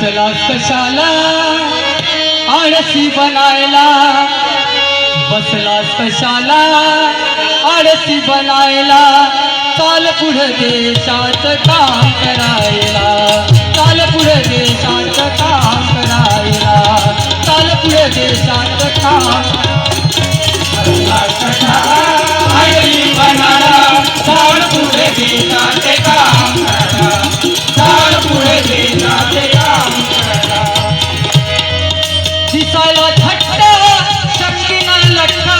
बसलास कशाला आळशी बनायला, बसलास कशाला आळशी बनायला, चाल पुढं देशात काम करायला, चाल पुढं देशात काम करायला, चाल पुढं देशात काम आळशी बनायला, चाल पुढे देशात काम करायला, चाल पुढे देशात काम करायला. दिसायला थट्ट शक्तीना लठ्ठा,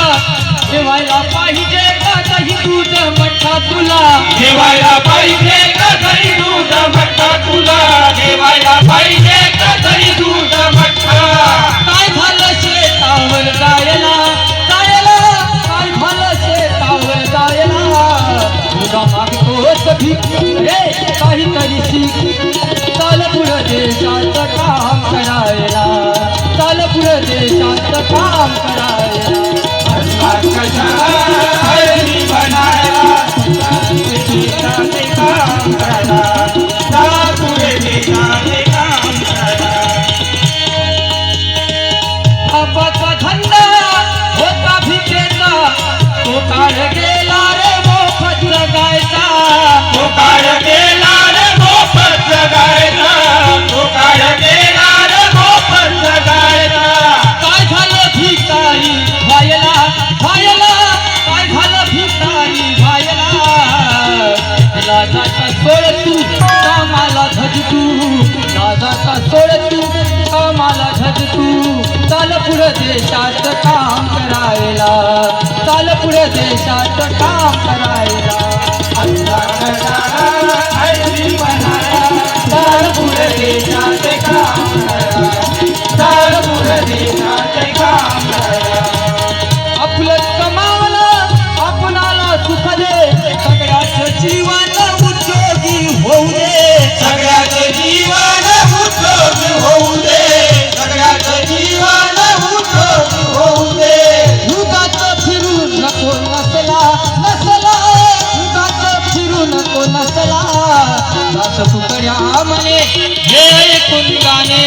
ठेवायला पाहिजे का काही दूध मठ्ठा तुला, ठेवायला पाहिजे का घरी दूध मठ्ठा तुला, ठेवायला पाहिजे का घरी दूध मठ्ठा. काय झालं शेतावर जायला जायला, काय झालं शेतावर जायला, तुझा मागतोच भीक रे काहीतरी शिक, चाल पुढं देशात काम करायला, चाल पुढं देशात काम करायला. आळशी बनायला, देशात काम करायला, चाल पुढे देशात काम करायला. बापाचा धंदा होता भिकेचा, तो काळ गेला रे मोफत जगायचा, तो काळ गेला रे मोफत जगायचा, तो काळ गेला रे मोफत जगायचा. काय झालं भिकारी व्हायला व्हायला, काय झालं भिकारी व्हायला, लाजाचा सोड तू कामाला धज तू, लाजाचा सोड तू कामाला धज तू, चाल पुढं देशात काम करायला, चाल पुढं देशात काम करायला. आळशी बनायला, चाल पुढे देशात काम करायला, चाल पुढे देशात काम करायला. आपलं कमावलं आपणाला सुख दे, सगळ्याचं जीवन उद्योगी होऊ दे, सगळ्याचं जीवन उद्योगी होऊ दे, सगळ्याचं जीवन उद्योगी होऊ दे. युगात फिरू नको नसला नसला, युगात फिरू नको नसला, दास तुकड्या म्हणे हे ऐकून गाणे,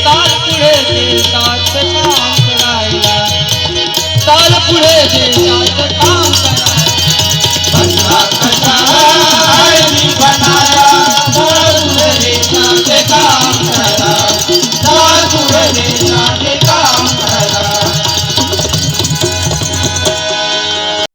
चाल पुढे देशात काम करायला, चाल पुढे